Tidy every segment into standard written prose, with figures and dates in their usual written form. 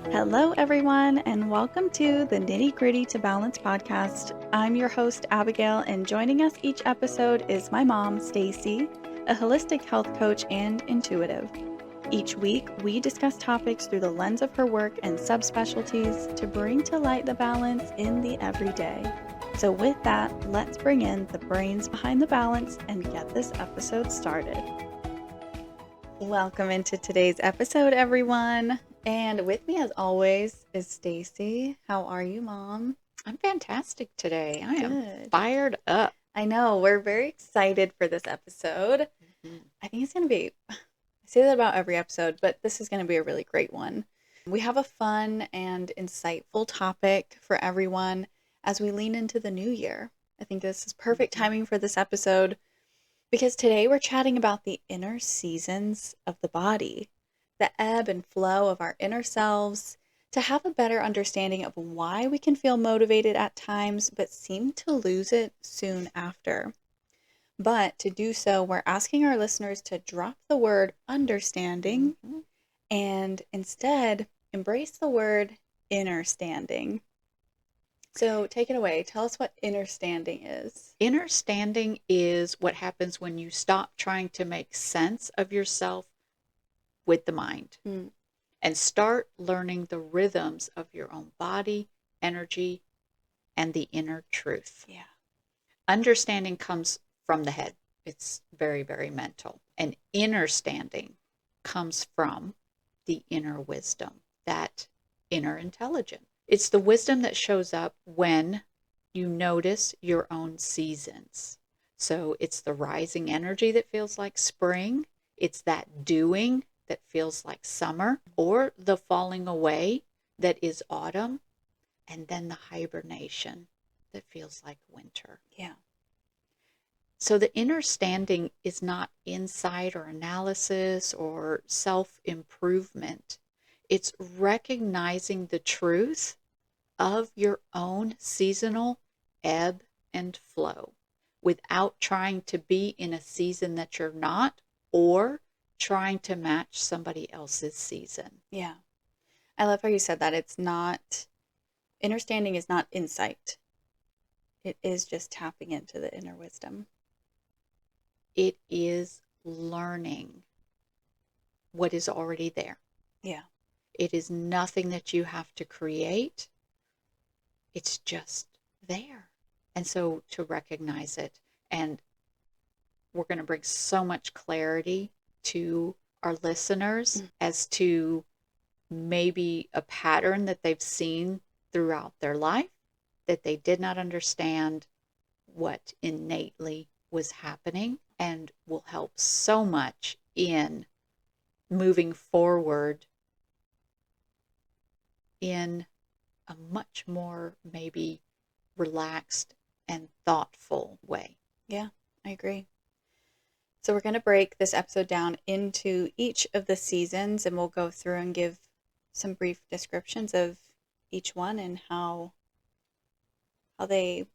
Hello, everyone, and welcome to the Nitty Gritty to Balance podcast. I'm your host, Abigail, and joining us each episode is my mom, Staci, a holistic health coach and intuitive. Each week, we discuss topics through the lens of her work and subspecialties to bring to light the balance in the everyday. So, with that, let's bring in the brains behind the balance and get this episode started. Welcome into today's episode, everyone. And with me, as always, is Staci. How are you, Mom? I'm fantastic today. I am Good. fired up. I know. We're very excited for this episode. Mhm. I think it's going to be, I say that about every episode, but this is going to be a really great one. We have a fun and insightful topic for everyone as we lean into the new year. I think this is perfect timing for this episode because today we're chatting about the inner seasons of the body, the ebb and flow of our inner selves, to have a better understanding of why we can feel motivated at times but seem to lose it soon after. But to do so, we're asking our listeners to drop the word understanding and instead embrace the word inner standing. So take it away. Tell us what inner standing is. Inner standing is what happens when you stop trying to make sense of yourself with the mind and start learning the rhythms of your own body, energy, and the inner truth. Yeah. Understanding comes from the head. It's very, very mental. And inner standing comes from the inner wisdom, that inner intelligence. It's the wisdom that shows up when you notice your own seasons. So it's the rising energy that feels like spring. It's that doing that feels like summer, or the falling away that is autumn, and then the hibernation that feels like winter. Yeah. So the inner standing is not insight or analysis or self-improvement. It's recognizing the truth of your own seasonal ebb and flow without trying to be in a season that you're not or trying to match somebody else's season. Yeah. I love how you said that. It's not, understanding is not insight. It is just tapping into the inner wisdom. It is learning what is already there. Yeah. It is nothing that you have to create. It's just there. And so to recognize it, and we're going to bring so much clarity to our listeners as to maybe a pattern that they've seen throughout their life that they did not understand what innately was happening, and will help so much in moving forward in a much more maybe relaxed and thoughtful way. Yeah, I agree. So we're going to break this episode down into each of the seasons, and we'll go through and give some brief descriptions of each one and how they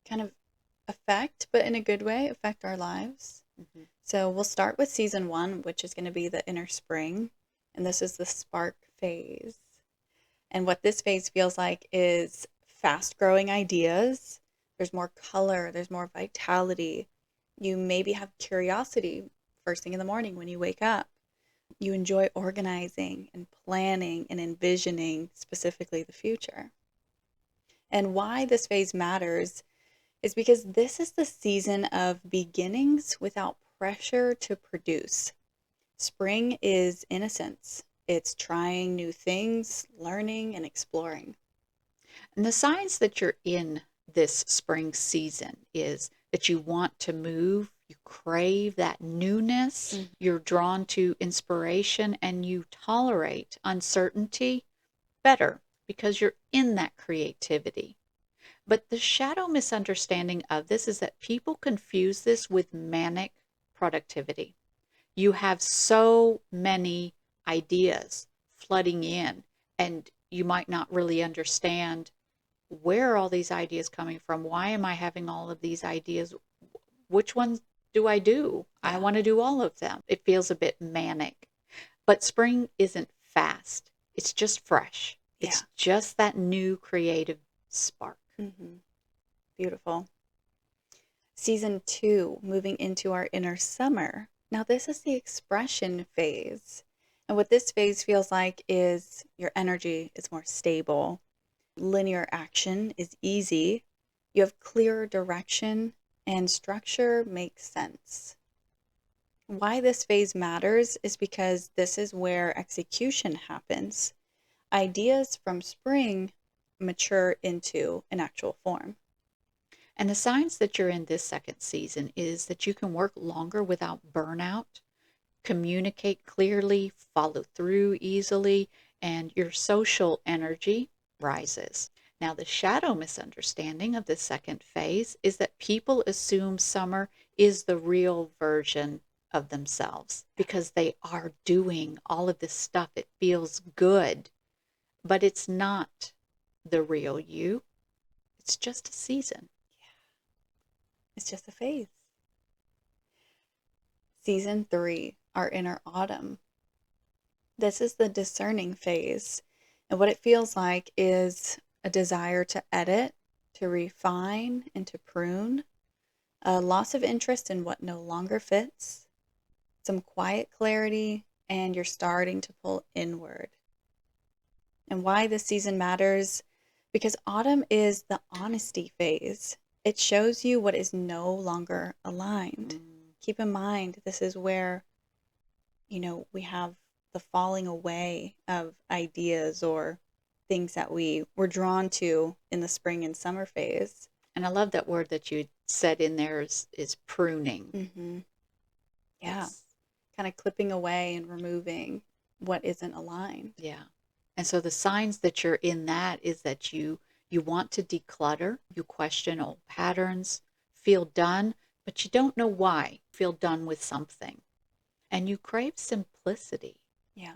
kind of affect, but in a good way, affect our lives. So we'll start with season 1, which is going to be the inner spring, and this is the spark phase. And what this phase feels like is fast-growing ideas. There's more color, there's more vitality. You maybe have curiosity first thing in the morning when you wake up. You enjoy organizing and planning and envisioning specifically the future. And why this phase matters is because this is the season of beginnings without pressure to produce. Spring is innocence. It's trying new things, learning, and exploring. And the signs that you're in this spring season is that you want to move, you crave that newness, you're drawn to inspiration, and you tolerate uncertainty better because you're in that creativity. But the shadow misunderstanding of this is that people confuse this with manic productivity. You have so many ideas flooding in, and you might not really understand where are all these ideas coming from? Why am I having all of these ideas? Which ones do I do? Yeah. I want to do all of them. It feels a bit manic. But spring isn't fast. It's just fresh. Yeah. It's just that new creative spark. Mm-hmm. Beautiful. Season 2, moving into our inner summer. Now, this is the expression phase. And what this phase feels like is your energy is more stable. Linear action is easy. You have clearer direction, and structure makes sense. Why this phase matters is because this is where execution happens. Ideas from spring mature into an actual form. And the signs that you're in this second season is that you can work longer without burnout, communicate clearly, follow through easily, and your social energy rises. Now, the shadow misunderstanding of the second phase is that people assume summer is the real version of themselves because they are doing all of this stuff. It feels good, but it's not the real you. It's just a season. It's just a phase. Season 3, our inner autumn. This is the discerning phase. And what it feels like is a desire to edit, to refine, and to prune, a loss of interest in what no longer fits, some quiet clarity, and you're starting to pull inward. And why this season matters? Because autumn is the honesty phase. It shows you what is no longer aligned. Keep in mind, this is where, we have the falling away of ideas or things that we were drawn to in the spring and summer phase. And I love that word that you said in there is pruning. Mm-hmm. Yeah. Kind of clipping away and removing what isn't aligned. Yeah. And so the signs that you're in that is that you want to declutter, you question old patterns, feel done, but you don't know why. Feel done with something. And you crave simplicity. Yeah.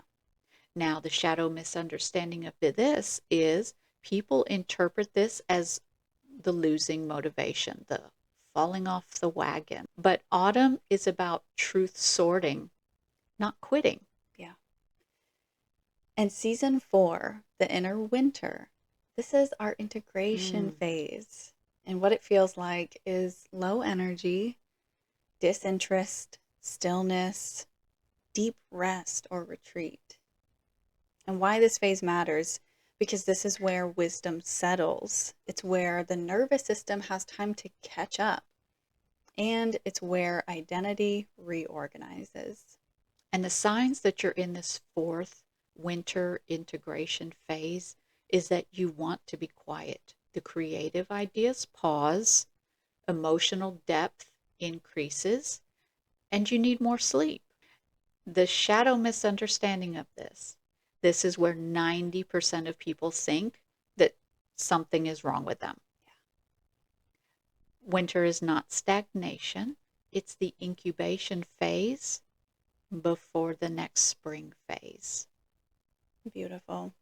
Now, the shadow misunderstanding of this is people interpret this as the losing motivation, the falling off the wagon. But autumn is about truth sorting, not quitting. Yeah. And season 4, the inner winter. This is our integration phase. And what it feels like is low energy, disinterest, stillness, deep rest or retreat. And why this phase matters, because this is where wisdom settles. It's where the nervous system has time to catch up. And it's where identity reorganizes. And the signs that you're in this fourth winter integration phase is that you want to be quiet. The creative ideas pause, emotional depth increases, and you need more sleep. The shadow misunderstanding of this is where 90% of people think that something is wrong with them. Winter is not stagnation, it's the incubation phase before the next spring phase. Beautiful.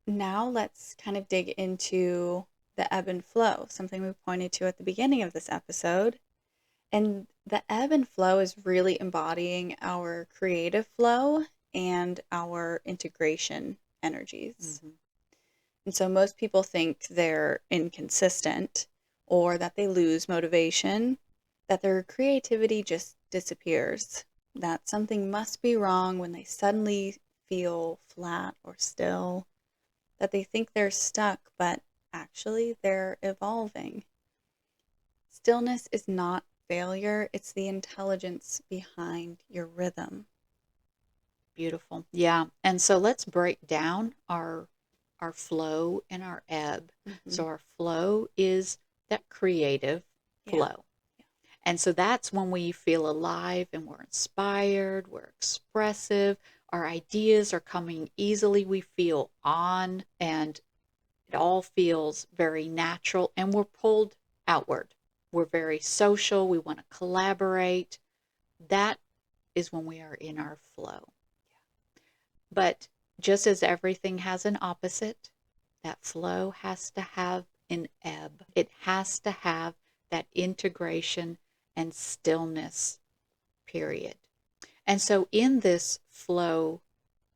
Now let's kind of dig into the ebb and flow, something we pointed to at the beginning of this episode. And the ebb and flow is really embodying our creative flow and our integration energies. And so most people think they're inconsistent or that they lose motivation, that their creativity just disappears, that something must be wrong when they suddenly feel flat or still, that they think they're stuck, but actually they're evolving. Stillness is not failure, it's the intelligence behind your rhythm. Beautiful. Yeah. And so let's break down our flow and our ebb. So our flow is that creative flow. Yeah. And so that's when we feel alive and we're inspired, we're expressive, our ideas are coming easily, we feel on, and it all feels very natural, and we're pulled outward. We're very social, we want to collaborate. That is when we are in our flow. But just as everything has an opposite, that flow has to have an ebb. It has to have that integration and stillness period. And so in this flow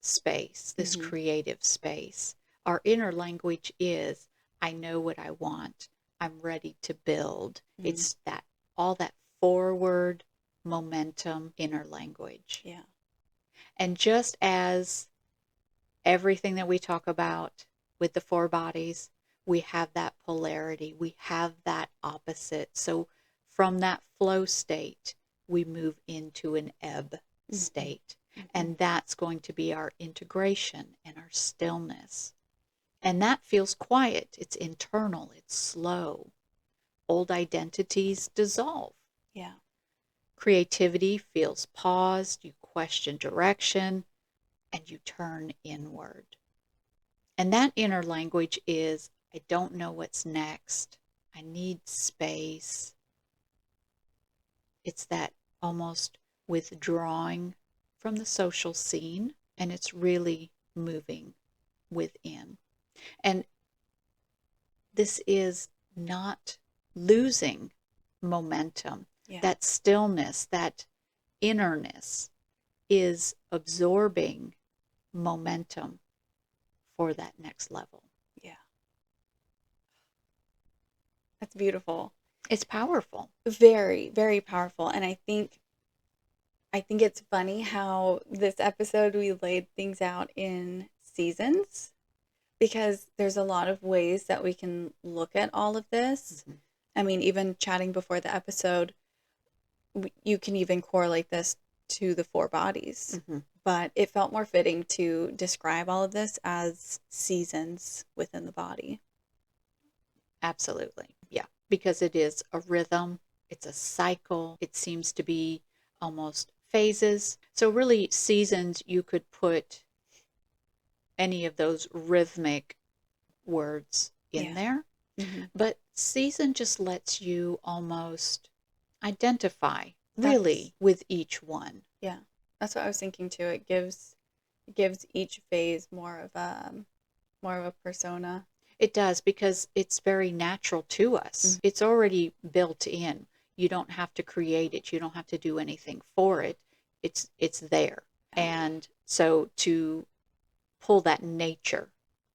space, this Mm-hmm. creative space. Our inner language is, I know what I want. I'm ready to build. Mm-hmm. It's that all that forward momentum inner language. Yeah. And just as everything that we talk about with the four bodies, we have that polarity, we have that opposite. So from that flow state, we move into an ebb Mm-hmm. state. Mm-hmm. And that's going to be our integration and our stillness. And that feels quiet. It's internal. It's slow. Old identities dissolve. Yeah. Creativity feels paused. You question direction and you turn inward. And that inner language is, I don't know what's next. I need space. It's that almost withdrawing from the social scene, and it's really moving within. And this is not losing momentum. Yeah. That stillness, that innerness is absorbing momentum for that next level. Yeah. That's beautiful. It's powerful. Very, very powerful. And I think it's funny how this episode we laid things out in seasons, because there's a lot of ways that we can look at all of this. Mhm. I mean, even chatting before the episode, you can even correlate this to the four bodies. Mm-hmm. But it felt more fitting to describe all of this as seasons within the body. Absolutely. Yeah. Because it is a rhythm, it's a cycle, it seems to be almost phases. So, really, seasons, you could put any of those rhythmic words in Yeah. there. Mm-hmm. But season just lets you almost identify That's, really with each one. yeah, that's what I was thinking too. It gives each phase more of a persona. It does, because it's very natural to us. Mm-hmm. It's already built in. You don't have to create it. You don't have to do anything for it. It's there. And so to pull that nature,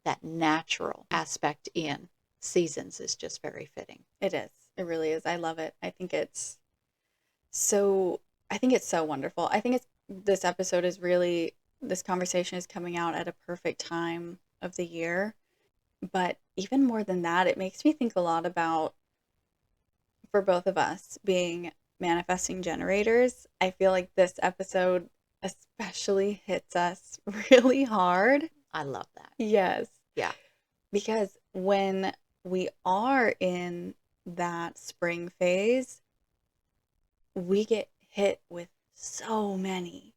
that natural aspect in seasons is just very fitting. It is. It really is. I love it. I think it's so wonderful. I think this episode is really, this conversation is coming out at a perfect time of the year. But even more than that, it makes me think a lot about, for both of us being manifesting generators, I feel like this episode especially hits us really hard. I love that. Yes. Yeah. Because when we are in that spring phase, we get hit with so many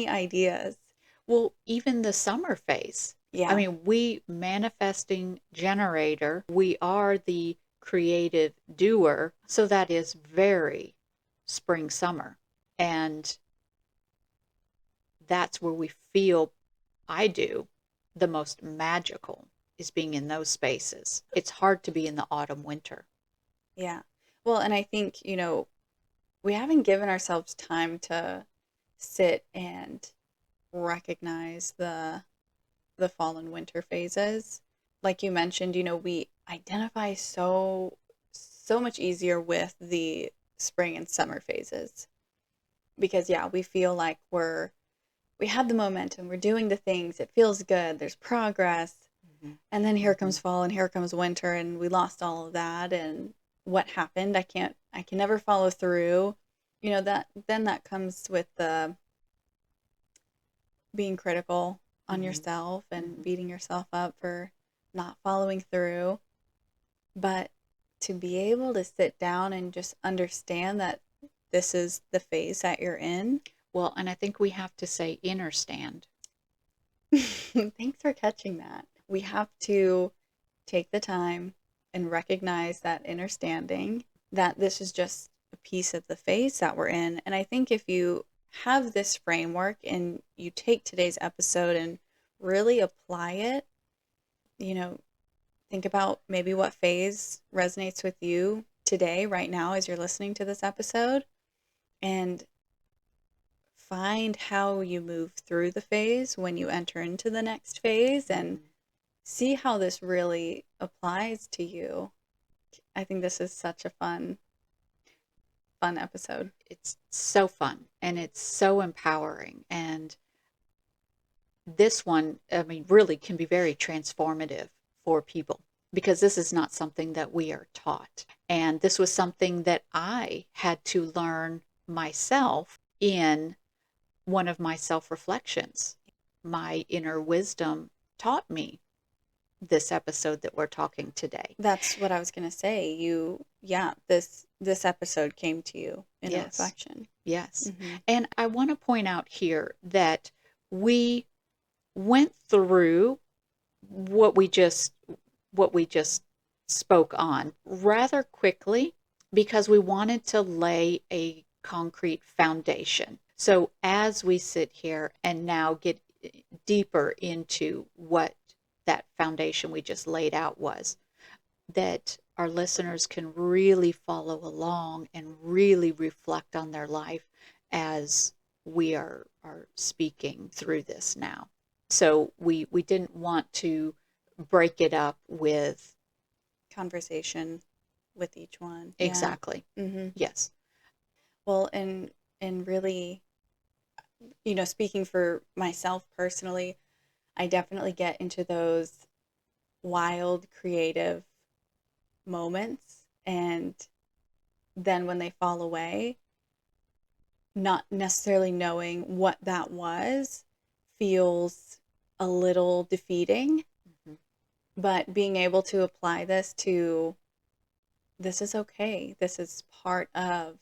ideas. Well, even the summer phase. Yeah. I mean, we manifesting generator, we are the creative doer. So that is very spring, summer. And that's where we feel, I do, the most magical is being in those spaces. It's hard to be in the autumn, winter. Yeah. Well, and I think, we haven't given ourselves time to sit and recognize the fall and winter phases. Like you mentioned, we identify so much easier with the spring and summer phases, because yeah, we feel like we have the momentum, we're doing the things, it feels good, there's progress. Mm-hmm. And then here comes fall and here comes winter, and we lost all of that, and what happened? I can never follow through. That comes with the being critical on Mm-hmm. yourself and Mm-hmm. beating yourself up for not following through. But to be able to sit down and just understand that this is the phase that you're in. Well, and I think we have to say inner stand. Thanks for catching that. We have to take the time and recognize that inner standing, that this is just a piece of the phase that we're in. And I think if you have this framework and you take today's episode and really apply it, think about maybe what phase resonates with you today, right now, as you're listening to this episode, and find how you move through the phase when you enter into the next phase and see how this really applies to you. I think this is such a fun episode. It's so fun and it's so empowering. And this one, I mean, really can be very transformative for people because this is not something that we are taught. And this was something that I had to learn myself in one of my self-reflections. My inner wisdom taught me this episode that we're talking today. That's what I was going to say. This episode came to you in a reflection. Yes. And I want to point out here that we went through what we just spoke on rather quickly because we wanted to lay a concrete foundation. So as we sit here and now get deeper into what that foundation we just laid out was, that our listeners can really follow along and really reflect on their life as we are speaking through this now. So we didn't want to break it up with conversation with each one. Exactly. Yeah. Yes. Well, and really, speaking for myself personally, I definitely get into those wild, creative moments, and then when they fall away, not necessarily knowing what that was feels a little defeating, but being able to apply this to, this is okay. This is part of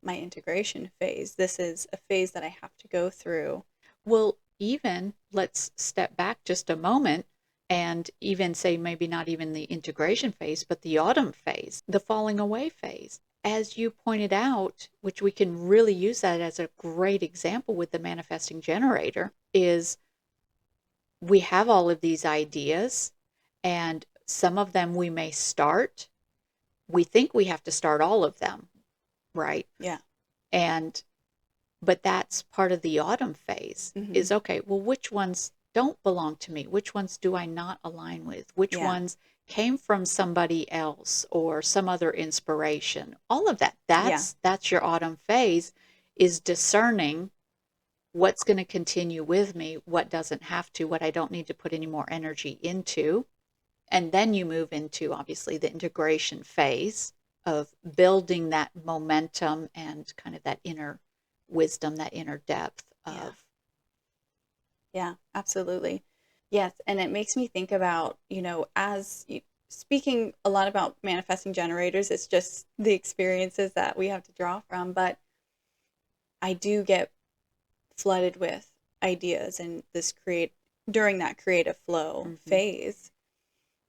my integration phase. This is a phase that I have to go through. Well, even let's step back just a moment and even say maybe not even the integration phase, but the autumn phase, the falling away phase. As you pointed out, which we can really use that as a great example with the manifesting generator, is we have all of these ideas and some of them we may start. We think we have to start all of them, right? Yeah. But that's part of the autumn phase is, okay, well, which ones don't belong to me? Which ones do I not align with? Which ones came from somebody else or some other inspiration? All of that. That's your autumn phase, is discerning what's going to continue with me, what doesn't have to, what I don't need to put any more energy into. And then you move into, obviously, the integration phase of building that momentum and kind of that inner wisdom, that inner depth of. Yeah, absolutely. Yes. And it makes me think about, speaking a lot about manifesting generators, it's just the experiences that we have to draw from. But I do get flooded with ideas and during that creative flow phase.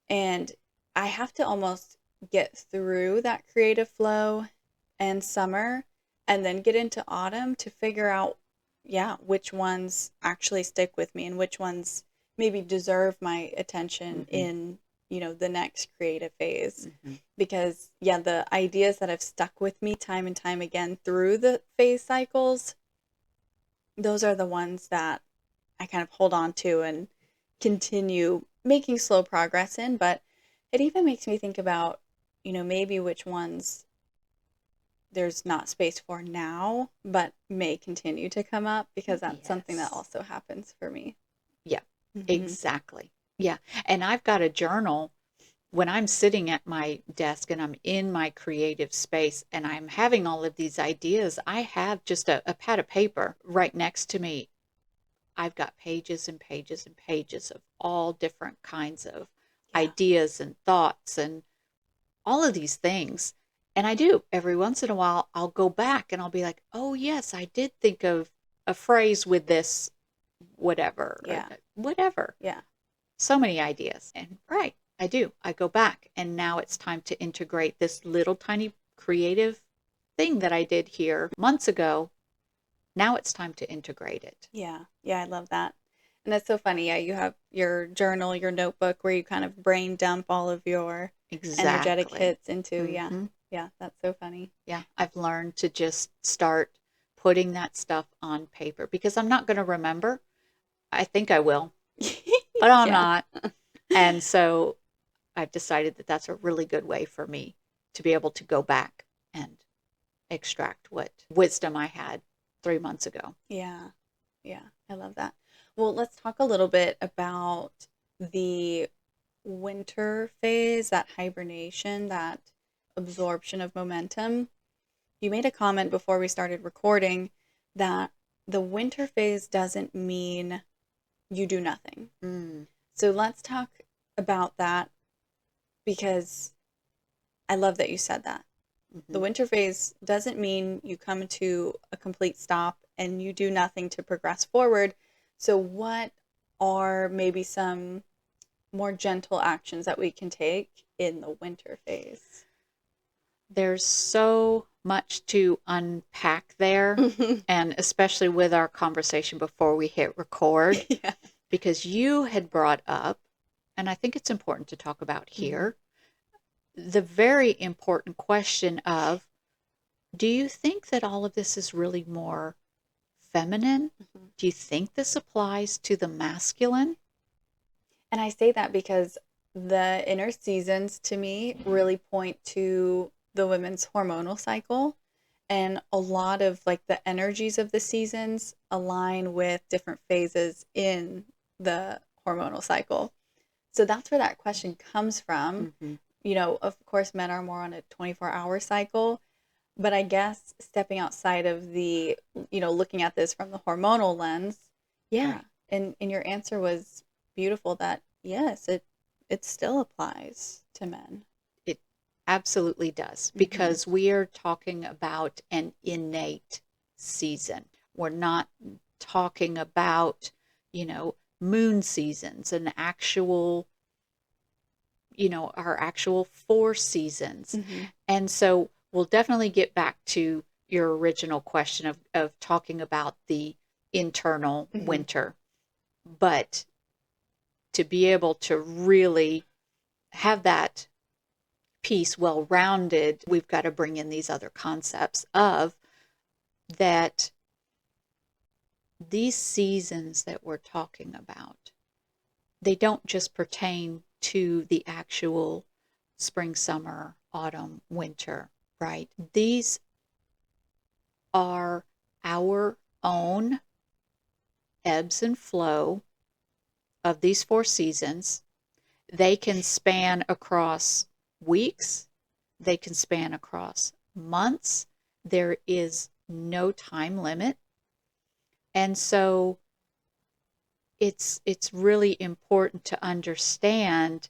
And I have to almost get through that creative flow and summer and then get into autumn to figure out, which ones actually stick with me and which ones maybe deserve my attention in, the next creative phase. Because, the ideas that have stuck with me time and time again through the phase cycles, those are the ones that I kind of hold on to and continue making slow progress in. But it even makes me think about, maybe which ones there's not space for now, but may continue to come up, because that's something that also happens for me. Yeah, exactly. Yeah. And I've got a journal when I'm sitting at my desk and I'm in my creative space and I'm having all of these ideas. I have just a pad of paper right next to me. I've got pages and pages and pages of all different kinds of ideas and thoughts and all of these things. And I do every once in a while, I'll go back and I'll be like, oh yes, I did think of a phrase with this, whatever, whatever. Yeah. So many ideas. And I do. I go back and now it's time to integrate this little tiny creative thing that I did here months ago. Now it's time to integrate it. Yeah. Yeah. I love that. And that's so funny. Yeah. You have your journal, your notebook where you kind of brain dump all of your energetic hits into. Yeah. That's so funny. Yeah. I've learned to just start putting that stuff on paper, because I'm not going to remember. I think I will, but I'm Yeah. not. And so I've decided that that's a really good way for me to be able to go back and extract what wisdom I had 3 months ago. Yeah. Yeah. I love that. Well, let's talk a little bit about the winter phase, that hibernation, that absorption of momentum. You made a comment before we started recording that the winter phase doesn't mean you do nothing. Mm. So let's talk about that, because I love that you said that. The Mm-hmm. winter phase doesn't mean you come to a complete stop and you do nothing to progress forward. So, what are maybe some more gentle actions that we can take in the winter phase? There's so much to unpack there, and especially with our conversation before we hit record, Yeah. because you had brought up, and I think it's important to talk about Mm-hmm. here, the very important question of, do you think that all of this is really more feminine? Mm-hmm. Do you think this applies to the masculine? And I say that because the inner seasons to me really point to the women's hormonal cycle. And a lot of like the energies of the seasons align with different phases in the hormonal cycle. So that's where that question comes from. Mm-hmm. Of course, men are more on a 24-hour cycle, but I guess stepping outside of the, looking at this from the hormonal lens, yeah. Right. And your answer was beautiful that yes, it still applies to men. It absolutely does, Mm-hmm. because we are talking about an innate season. We're not talking about, moon seasons, an actual, our actual 4 seasons. Mm-hmm. And so we'll definitely get back to your original question of talking about the internal Mm-hmm. winter. But to be able to really have that piece well rounded, we've got to bring in these other concepts of that these seasons that we're talking about, they don't just pertain to the actual spring, summer, autumn, winter, right? These are our own ebbs and flow of these 4 seasons. They can span across weeks, they can span across months. There is no time limit. And so it's really important to understand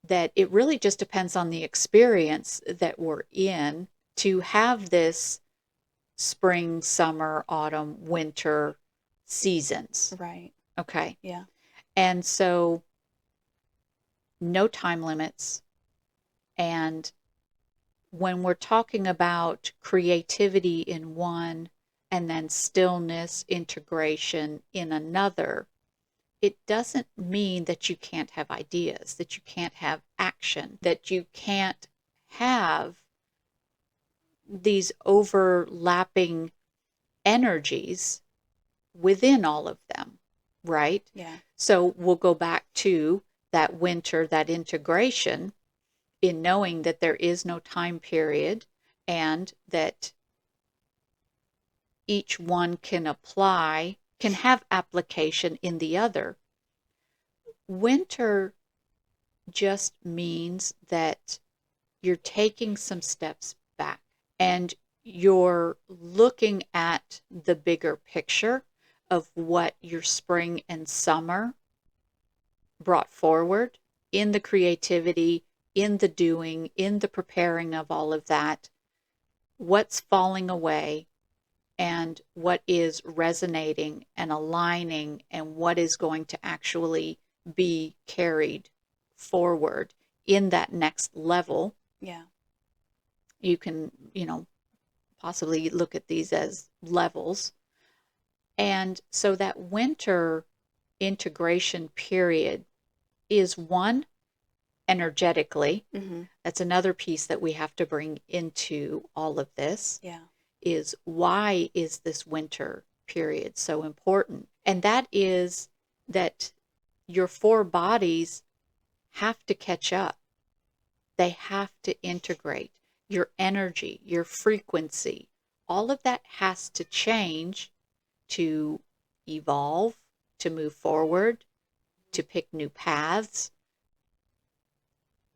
that it really just depends on the experience that we're in to have this spring, summer, autumn, winter seasons. Right. Okay. Yeah. And so no time limits. And when we're talking about creativity in one and then stillness, integration in another, it doesn't mean that you can't have ideas, that you can't have action, that you can't have these overlapping energies within all of them, right? Yeah. So we'll go back to that winter, that integration, in knowing that there is no time period and that each one can have application in the other. Winter just means that you're taking some steps back and you're looking at the bigger picture of what your spring and summer brought forward in the creativity, in the doing, in the preparing of all of that, what's falling away and what is resonating and aligning and what is going to actually be carried forward in that next level. Yeah. You can, possibly look at these as levels. And so that winter integration period is one, energetically. Mm-hmm. That's another piece that we have to bring into all of this. Yeah. is, why is this winter period so important? And that is that your four bodies have to catch up. They have to integrate. Your energy, your frequency, all of that has to change to evolve, to move forward, to pick new paths,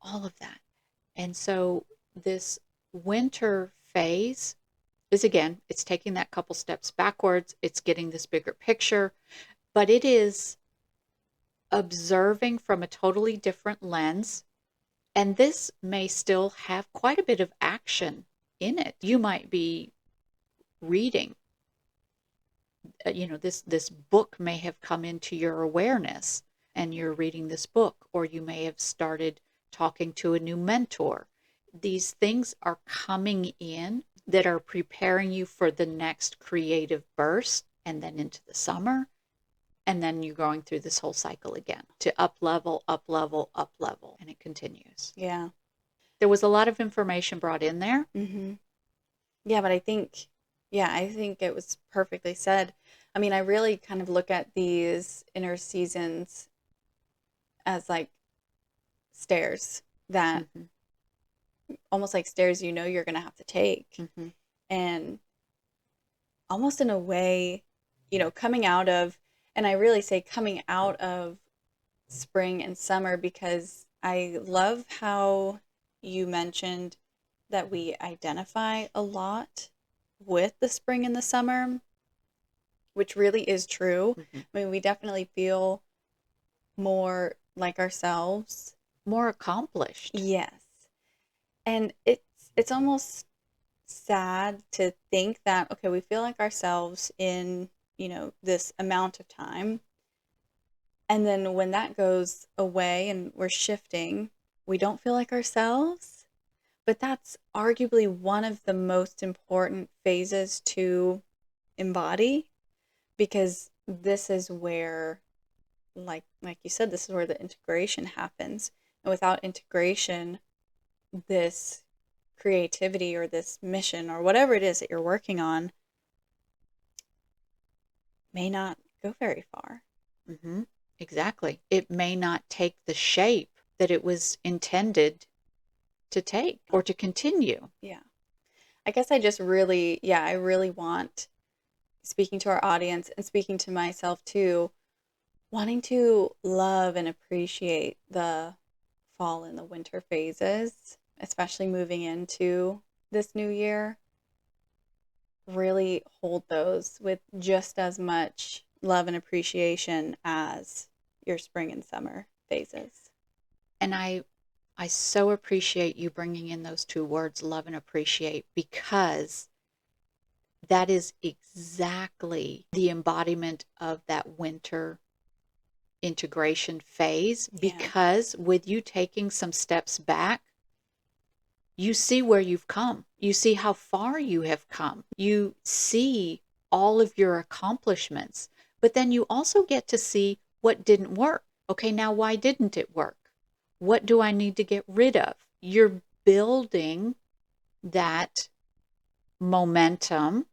all of that. And so this winter phase is, again, it's taking that couple steps backwards. It's getting this bigger picture, but it is observing from a totally different lens. And this may still have quite a bit of action in it. You might be reading, this book may have come into your awareness and you're reading this book, or you may have started talking to a new mentor. These things are coming in that are preparing you for the next creative burst, and then into the summer. And then you're going through this whole cycle again to up level, up level, up level, and it continues. Yeah. There was a lot of information brought in there. Mm-hmm. Yeah, but I think it was perfectly said. I mean, I really kind of look at these inner seasons as like stairs that almost like stairs you're going to have to take. Mm-hmm. And almost in a way, coming out of, and I really say coming out of spring and summer, because I love how you mentioned that we identify a lot with the spring and the summer, which really is true. Mm-hmm. I mean, we definitely feel more like ourselves. More accomplished. Yes. And it's almost sad to think that, okay, we feel like ourselves in, this amount of time. And then when that goes away and we're shifting, we don't feel like ourselves. But that's arguably one of the most important phases to embody, because this is where, like you said, this is where the integration happens. And without integration, this creativity or this mission or whatever it is that you're working on may not go very far. Mm-hmm. Exactly. It may not take the shape that it was intended to take or to continue. Yeah. I guess I just really, I really want, speaking to our audience and speaking to myself too, wanting to love and appreciate the fall and the winter phases, especially moving into this new year. Really hold those with just as much love and appreciation as your spring and summer phases. And I so appreciate you bringing in those two words, love and appreciate, because that is exactly the embodiment of that winter integration phase. Because with you taking some steps back, you see where you've come. You see how far you have come. You see all of your accomplishments, but then you also get to see what didn't work. Okay, now why didn't it work? What do I need to get rid of? You're building that momentum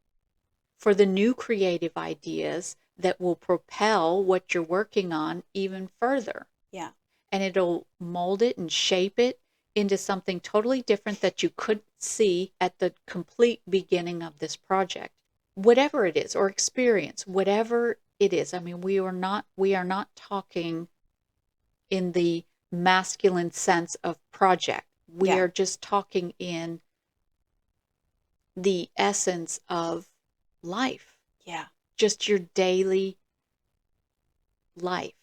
for the new creative ideas that will propel what you're working on even further. Yeah. And it'll mold it and shape it into something totally different that you couldn't see at the complete beginning of this project. Whatever it is, or experience, whatever it is. I mean, we are not talking in the masculine sense of project. We are just talking in the essence of life. Yeah. Just your daily life.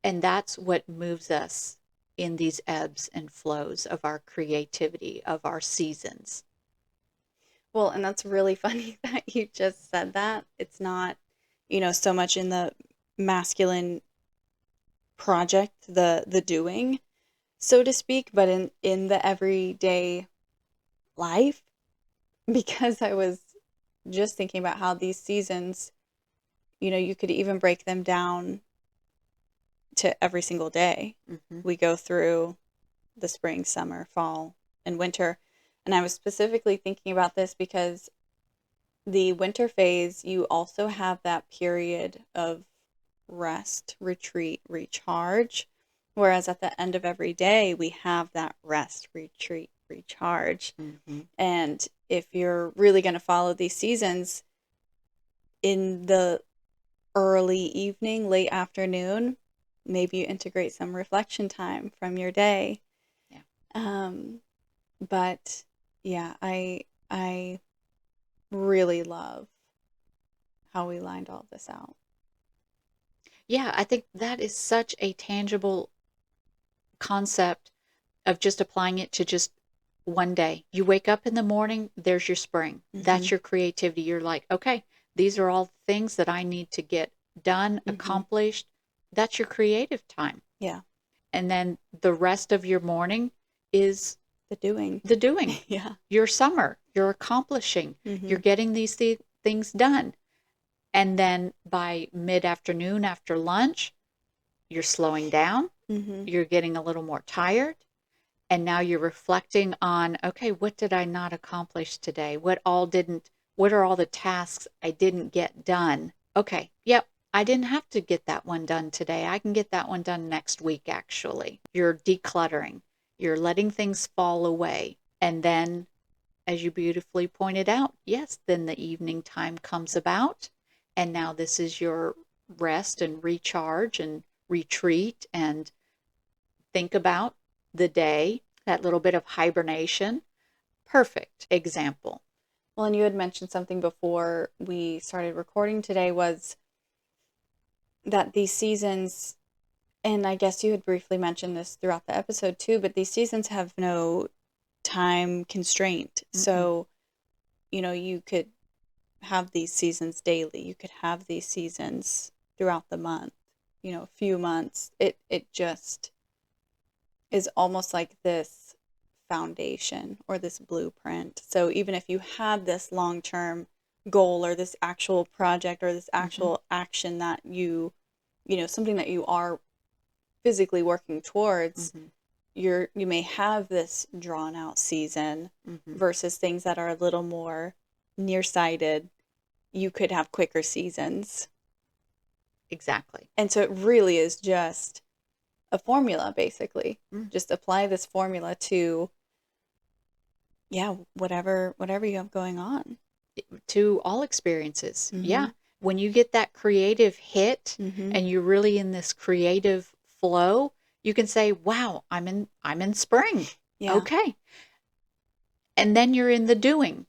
And that's what moves us in these ebbs and flows of our creativity, of our seasons. Well, and that's really funny that you just said that. It's not, so much in the masculine project, the doing, so to speak, but in the everyday life, because I was just thinking about how these seasons, you could even break them down to every single day. Mm-hmm. We go through the spring, summer, fall, and winter. And I was specifically thinking about this because the winter phase, you also have that period of rest, retreat, recharge. Whereas at the end of every day, we have that rest, retreat, recharge. Mm-hmm. And if you're really going to follow these seasons in the early evening, late afternoon, maybe you integrate some reflection time from your day. Yeah. But yeah, I really love how we lined all this out. Yeah, I think that is such a tangible concept of just applying it to just one day. You wake up in the morning, there's your spring. That's your creativity. You're like, okay, these are all things that I need to get done, accomplished. That's your creative time. Yeah. And then the rest of your morning is The doing. the doing. Yeah. Your summer, you're accomplishing, you're getting these things done. And then by mid-afternoon after lunch, you're slowing down, you're getting a little more tired, and now you're reflecting on, okay, what did I not accomplish today? What are all the tasks I didn't get done? Okay, yep, I didn't have to get that one done today. I can get that one done next week, actually. You're decluttering. You're letting things fall away. And then, as you beautifully pointed out, yes, then the evening time comes about. And now this is your rest and recharge and retreat and think about the day, that little bit of hibernation. Perfect example. Well, and you had mentioned something before we started recording today, was that these seasons, and I guess you had briefly mentioned this throughout the episode too, but these seasons have no time constraint. So, you could have these seasons daily. You could have these seasons throughout the month, a few months. It just is almost like this foundation or this blueprint. So even if you had this long-term goal or this actual project or this actual action that you something that you are physically working towards, you may have this drawn out season versus things that are a little more nearsighted. You could have quicker seasons. Exactly. And so it really is just a formula, basically. Just apply this formula to whatever you have going on. To all experiences. Yeah. When you get that creative hit and you're really in this creative flow, you can say, wow, I'm in spring. Yeah. Okay. And then you're in the doing.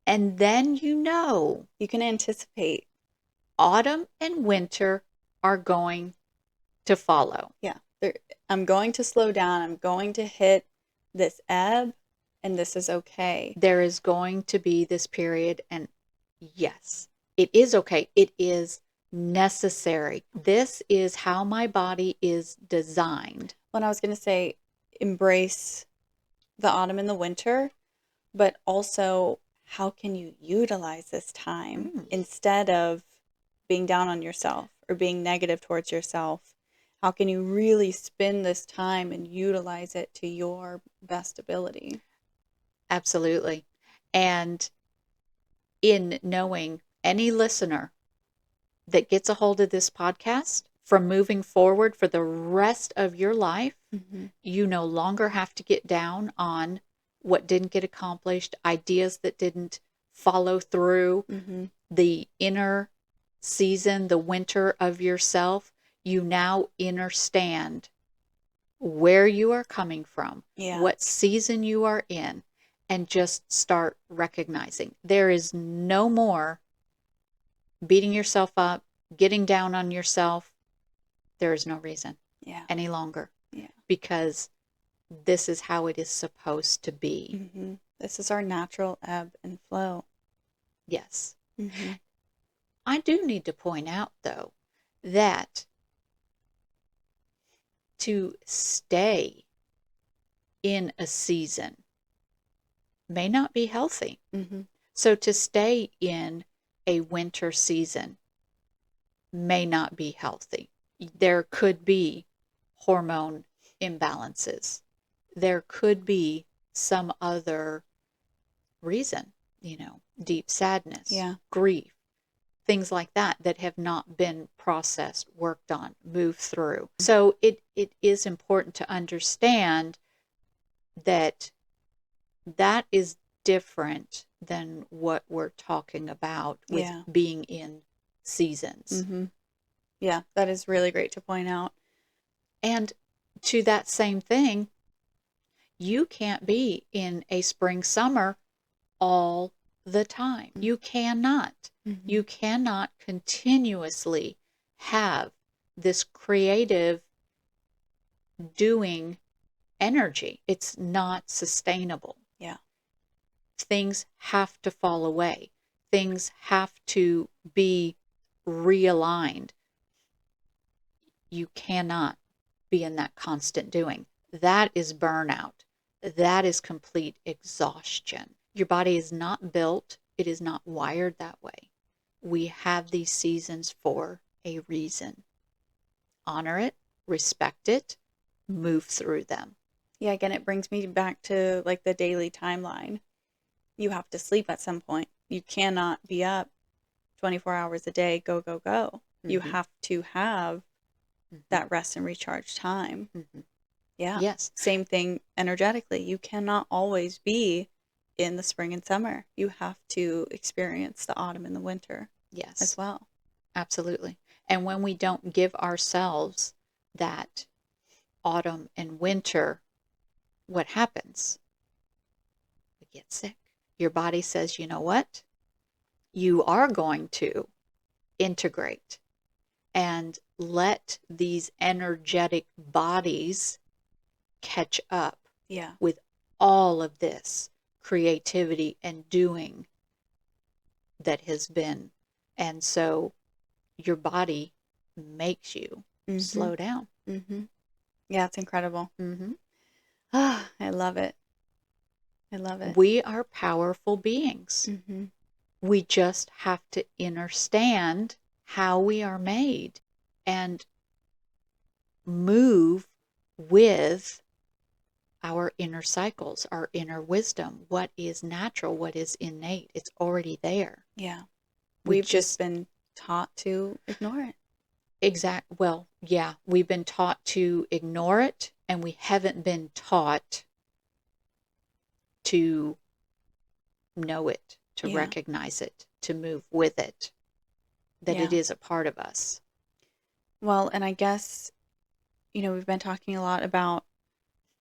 And then you can anticipate autumn and winter are going to follow. Yeah. I'm going to slow down. I'm going to hit this ebb, and this is okay. There is going to be this period, and yes, it is okay. It is necessary. This is how my body is designed. When I was going to say, embrace the autumn and the winter, but also how can you utilize this time instead of being down on yourself or being negative towards yourself? How can you really spend this time and utilize it to your best ability? Absolutely. And in knowing any listener that gets a hold of this podcast, from moving forward for the rest of your life, you no longer have to get down on what didn't get accomplished, ideas that didn't follow through, the inner season, the winter of yourself. You now understand where you are coming from, what season you are in, and just start recognizing there is no more beating yourself up, getting down on yourself. There is no reason any longer because this is how it is supposed to be. This is our natural ebb and flow. Yes. I do need to point out, though, that to stay in a season may not be healthy. So to stay in a winter season may not be healthy. There could be hormone imbalances. There could be some other reason, deep sadness, Yeah. grief, things like that that have not been processed, worked on, moved through. So it is important to understand that that is different than what we're talking about with Yeah. being in seasons. Mm-hmm. Yeah, that is really great to point out. And to that same thing, you can't be in a spring summer all the time. You cannot. Mm-hmm. You cannot continuously have this creative doing energy. It's not sustainable. Yeah. Things have to fall away. Things have to be realigned. You cannot be in that constant doing. That is burnout. That is complete exhaustion. Your body is not built, it is not wired that way. We have these seasons for a reason. Honor it, respect it, move through them. Yeah, again, it brings me back to like the daily timeline. You have to sleep at some point. You cannot be up 24 hours a day, go, go, go. You have to have that rest and recharge time. Yeah. Yes. Same thing energetically. You cannot always be in the spring and summer. You have to experience the autumn and the winter Yes. as well. Absolutely. And when we don't give ourselves that autumn and winter, what happens? We get sick. Your body says, you know what? You are going to integrate and let these energetic bodies catch up Yeah. with all of this creativity and doing that has been. And so your body makes you slow down. Mm-hmm. Yeah, it's incredible. Mm-hmm. Ah, I love it. I love it. We are powerful beings. Mm-hmm. We just have to understand how we are made and move with our inner cycles, our inner wisdom, what is natural, what is innate. It's already there. Yeah. We We've just been taught to ignore it. Well, yeah, we've been taught to ignore it, and we haven't been taught to know it, to Yeah. recognize it, to move with it, that it Yeah. is a part of us. Well, and I guess, we've been talking a lot about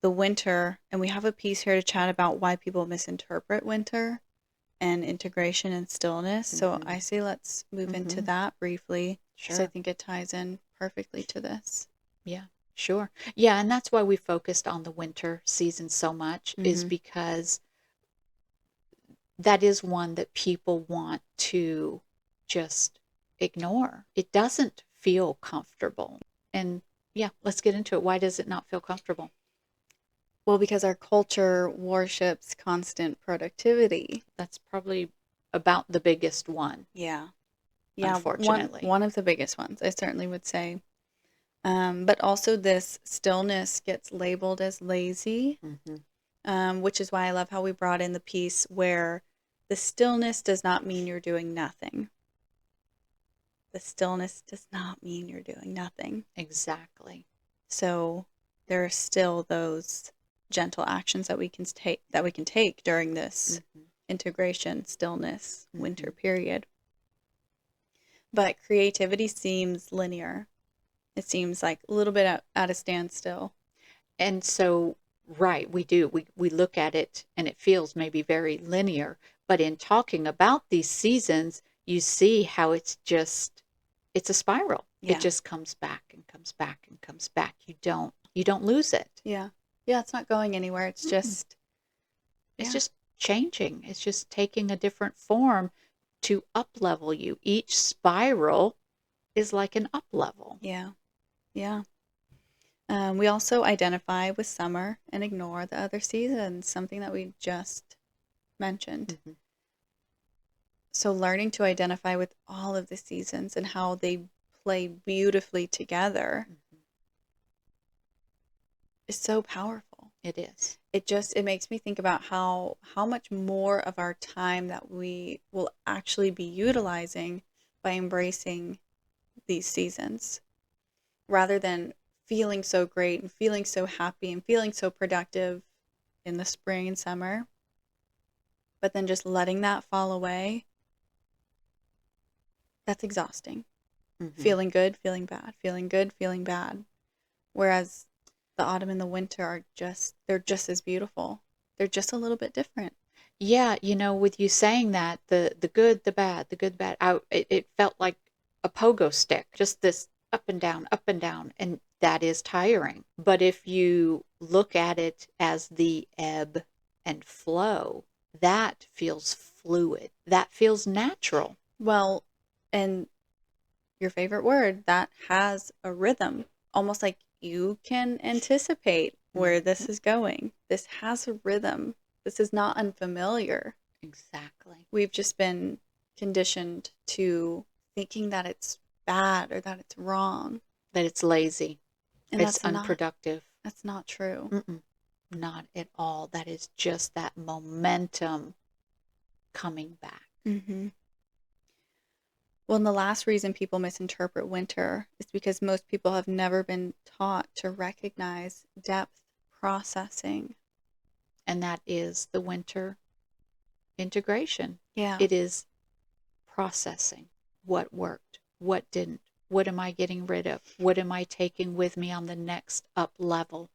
the winter, and we have a piece here to chat about why people misinterpret winter and integration and stillness. So I say let's move into that briefly, because I Sure. think it ties in perfectly to this. Yeah, sure. Yeah, and that's why we focused on the winter season so much, is because that is one that people want to just ignore. It doesn't feel comfortable. And yeah, let's get into it. Why does it not feel comfortable? Well, because our culture worships constant productivity. That's probably about the biggest one. Yeah. Unfortunately. One of the biggest ones, I certainly would say. But also this stillness gets labeled as lazy, which is why I love how we brought in the piece where the stillness does not mean you're doing nothing. The stillness does not mean you're doing nothing. Exactly. So there are still those gentle actions that we can take during this integration, stillness, winter period. But creativity seems linear. It seems like a little bit at a standstill. And so, right, we do. We look at it and it feels maybe very linear. But in talking about these seasons, you see how it's a spiral. Yeah. It just comes back and comes back and comes back. You don't lose it. Yeah. Yeah, it's not going anywhere. It's just changing. It's just taking a different form to up level you. Each spiral is like an up level. Yeah. Yeah. We also identify with summer and ignore the other seasons, something that we just mentioned. So learning to identify with all of the seasons and how they play beautifully together is so powerful. It is. It makes me think about how much more of our time that we will actually be utilizing by embracing these seasons, rather than feeling so great and feeling so happy and feeling so productive in the spring and summer, but then just letting that fall away. That's exhausting. Mm-hmm. Feeling good, feeling bad, feeling good, feeling bad. Whereas the autumn and the winter they're just as beautiful. They're just a little bit different. Yeah, with you saying that, the good, the bad, the good, bad, it felt like a pogo stick, just this up and down, and that is tiring. But if you look at it as the ebb and flow, that feels fluid. That feels natural. Well, and your favorite word, that has a rhythm, almost like you can anticipate where this is going. This has a rhythm. This is not unfamiliar. Exactly. We've just been conditioned to thinking that it's bad or that it's wrong. That it's lazy. And It's unproductive. That's not true. Mm-mm, not at all. That is just that momentum coming back. Mm-hmm. Well, and the last reason people misinterpret winter is because most people have never been taught to recognize depth processing. And that is the winter integration. Yeah. It is processing what worked, what didn't, what am I getting rid of, what am I taking with me on the next up level,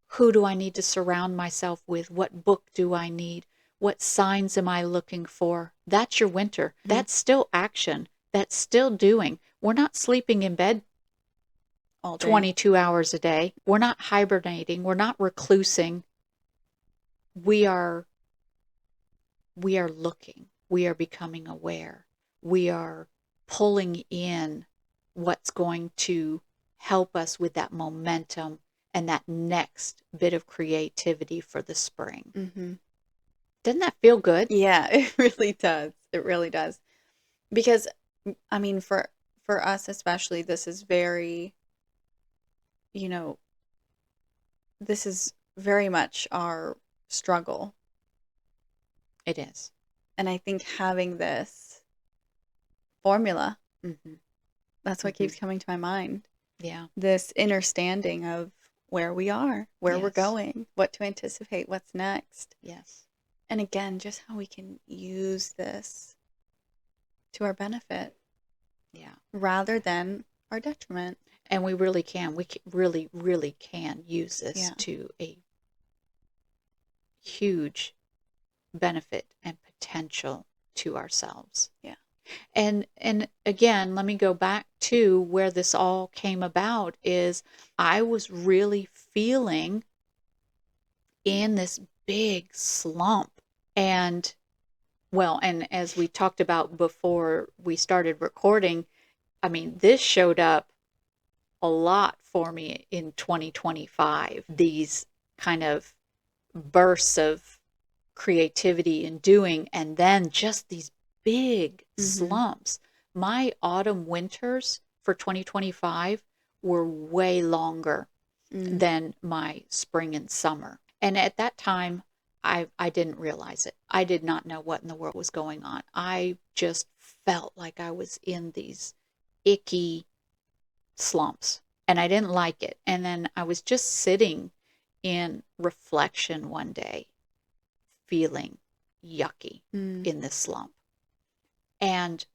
who do I need to surround myself with, what book do I need, what signs am I looking for. That's your winter. Mm-hmm. That's still action. That's still doing. We're not sleeping in bed all day, 22 hours a day. We're not hibernating. We're not reclusing. We are looking. We are becoming aware. We are pulling in what's going to help us with that momentum and that next bit of creativity for the spring. Mm-hmm. Doesn't that feel good? Yeah, it really does. It really does. Because, I mean, for us especially, this is very, this is very much our struggle. It is. And I think having this formula, mm-hmm. that's what keeps coming to my mind. Yeah. This understanding of where we are, where Yes. we're going, what to anticipate, what's next. Yes. And again, just how we can use this to our benefit. Yeah. Rather than our detriment. And we really can. We really, really can use this to a huge benefit and potential to ourselves. Yeah. And again, let me go back to where this all came about is I was really feeling in this big slump. And as we talked about before we started recording, I mean, this showed up a lot for me in 2025. These kind of bursts of creativity and doing, and then just these big slumps. My autumn winters for 2025 were way longer than my spring and summer. And at that time, I didn't realize it. I did not know what in the world was going on. I just felt like I was in these icky slumps, and I didn't like it. And then I was just sitting in reflection one day, feeling yucky in this slump. And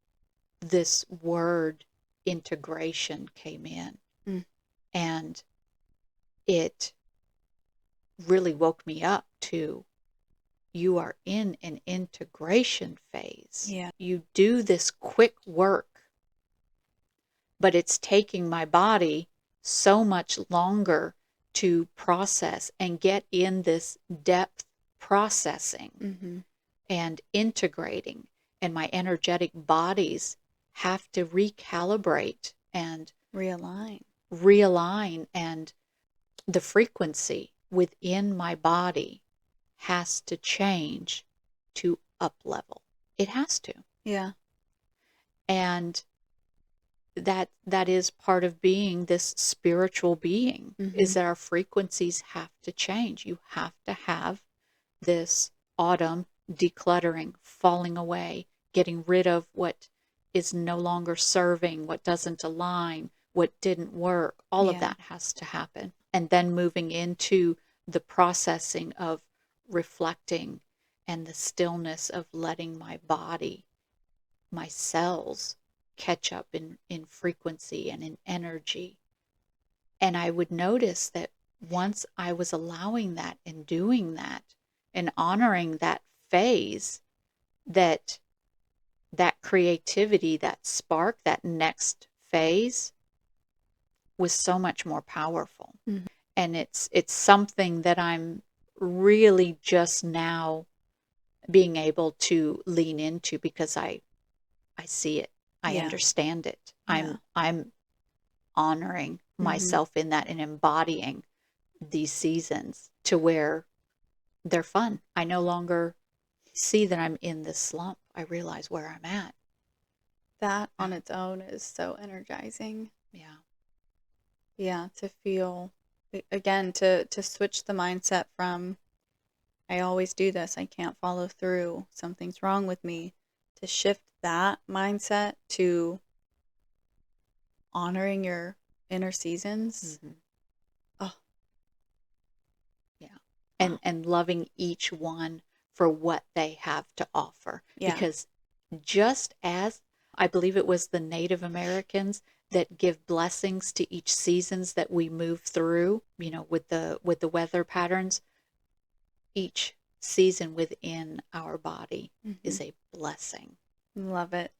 this word integration came in. And it really woke me up to, you are in an integration phase. Yeah. You do this quick work, but it's taking my body so much longer to process and get in this depth processing and integrating. And my energetic bodies have to recalibrate and realign, and the frequency within my body has to change to up level. It has to. Yeah. And that is part of being this spiritual being, is Mm-hmm. that our frequencies have to change. You have to have this autumn decluttering, falling away, getting rid of what is no longer serving, what doesn't align, what didn't work. All of Yeah. that has to happen. And then moving into the processing of reflecting and the stillness of letting my body, my cells, catch up in frequency and in energy. And I would notice that once I was allowing that and doing that and honoring that phase, that that creativity, that spark, that next phase was so much more powerful. Mm-hmm. And it's something that I'm really just now being able to lean into because I see it. I Yeah. understand it. Yeah. I'm honoring Mm-hmm. myself in that and embodying these seasons to where they're fun. I no longer see that I'm in this slump. I realize where I'm at. That Yeah. on its own is so energizing. Yeah. Yeah, to feel again to switch the mindset from I always do this, I can't follow through, something's wrong with me, to shift that mindset to honoring your inner seasons. Mm-hmm. Oh, Yeah. wow. And loving each one for what they have to offer. Yeah. Because just as I believe it was the Native Americans that give blessings to each seasons that we move through, with the weather patterns, each season within our body Mm-hmm. is a blessing. Love it.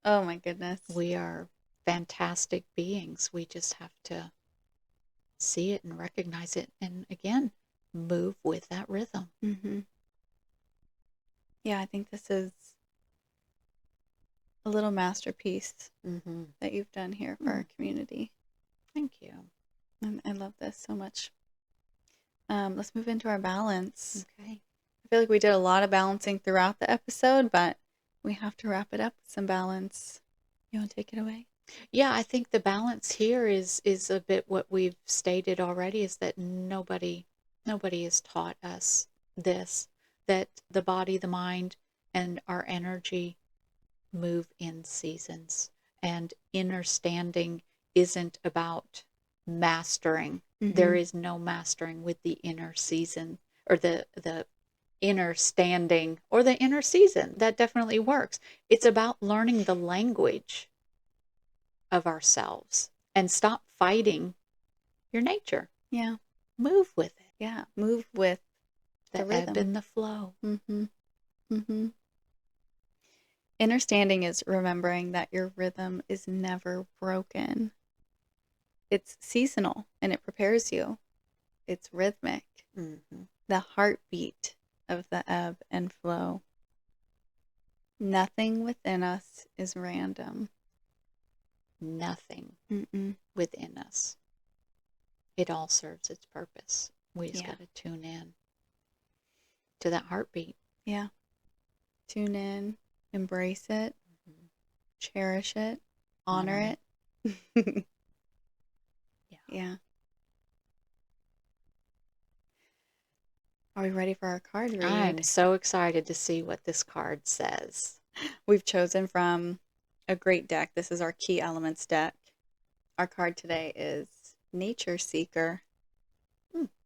Oh my goodness. We are fantastic beings. We just have to see it and recognize it and again move with that rhythm. Mm-hmm. Yeah, I think this is a little masterpiece Mm-hmm. that you've done here for our community. Thank you. And I love this so much. Let's move into our balance. Okay. I feel like we did a lot of balancing throughout the episode, but we have to wrap it up with some balance. You want to take it away? Yeah, I think the balance here is a bit what we've stated already, is that nobody has taught us this, that the body, the mind, and our energy move in seasons. And inner standing isn't about mastering. There Mm-hmm. is no mastering with the inner season, or the inner standing, or the inner season. That definitely works. It's about learning the language of ourselves and stop fighting your nature. Yeah. Move with it. Yeah. Move with the The ebb rhythm. and the flow. Mm-hmm. Mm-hmm. Inner standing is remembering that your rhythm is never broken. It's seasonal and it prepares you. It's rhythmic. Mm-hmm. The heartbeat of the ebb and flow. Nothing within us is random. Nothing Mm-mm. within us. It all serves its purpose. We just Yeah. got to tune in to that heartbeat. Yeah. Tune in, embrace it, Mm-hmm. cherish it, Honor honor it. Yeah. Yeah. Are we ready for our card read? I'm so excited to see what this card says. We've chosen from a great deck. This is our Key Elements deck. Our card today is Nature Seeker,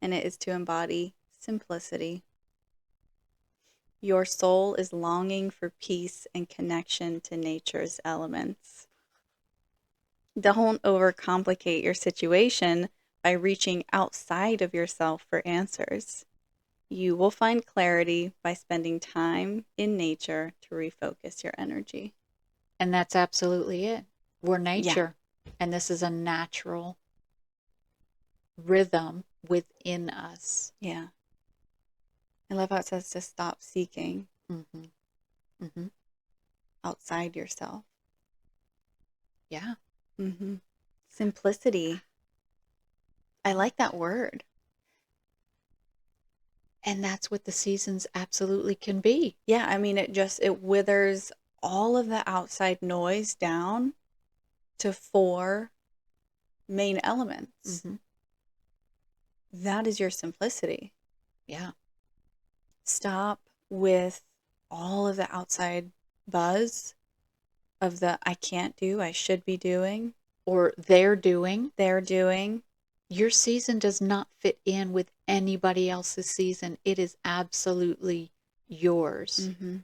and it is to embody simplicity. Your soul is longing for peace and connection to nature's elements. Don't overcomplicate your situation by reaching outside of yourself for answers. You will find clarity by spending time in nature to refocus your energy. And that's absolutely it. We're Yeah. nature. And this is a natural rhythm within us. Yeah. I love how it says to stop seeking Mm-hmm. Mm-hmm. outside yourself. Yeah. Mm-hmm. Simplicity. I like that word. And that's what the seasons absolutely can be. Yeah, I mean, it withers all of the outside noise down to 4 main elements. Mm-hmm. That is your simplicity. Yeah. Stop with all of the outside buzz of the I can't do, I should be doing, Or they're doing. Your season does not fit in with anybody else's season. It is absolutely yours. Mm-hmm.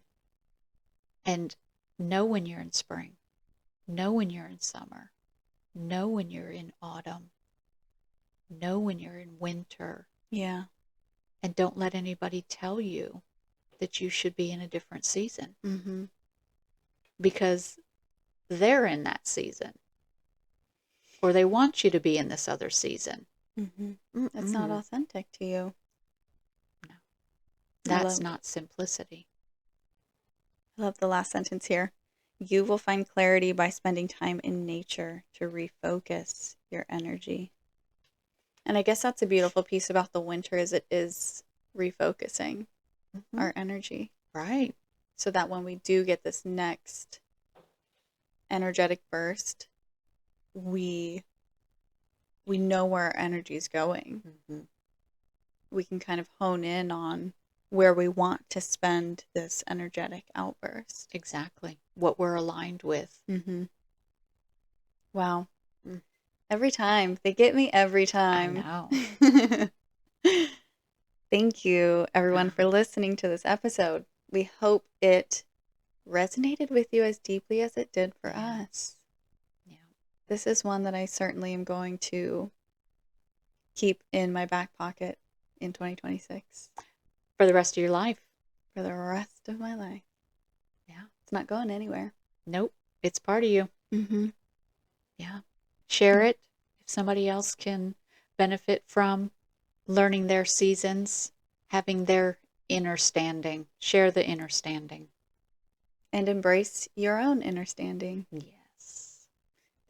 And know when you're in spring. Know when you're in summer. Know when you're in autumn. Know when you're in winter. Yeah. And don't let anybody tell you that you should be in a different season. Mm-hmm. Because they're in that season. Or they want you to be in this other season. Mm-hmm. That's not authentic to you. No. That's not simplicity. I love the last sentence here. You will find clarity by spending time in nature to refocus your energy. And I guess that's a beautiful piece about the winter is it is refocusing our energy. Right. So that when we do get this next energetic burst, we know where our energy is going. Mm-hmm. We can kind of hone in on where we want to spend this energetic outburst. Exactly. What we're aligned with. Mm-hmm. Wow. Every time. They get me every time. I know. Thank you, everyone, for listening to this episode. We hope it resonated with you as deeply as it did for us. Yeah. This is one that I certainly am going to keep in my back pocket in 2026. For the rest of your life. For the rest of my life. Yeah. It's not going anywhere. Nope. It's part of you. Mm-hmm. Yeah. Share it if somebody else can benefit from learning their seasons, having their inner standing. Share the inner standing. And embrace your own inner standing. Yes.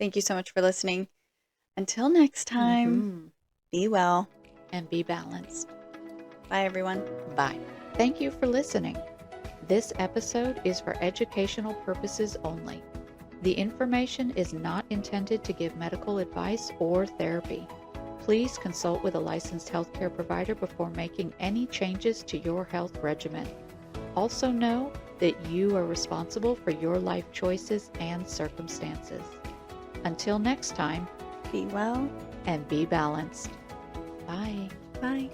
Thank you so much for listening. Until next time, be well. And be balanced. Bye, everyone. Bye. Thank you for listening. This episode is for educational purposes only. The information is not intended to give medical advice or therapy. Please consult with a licensed healthcare provider before making any changes to your health regimen. Also know that you are responsible for your life choices and circumstances. Until next time, be well and be balanced. Bye. Bye.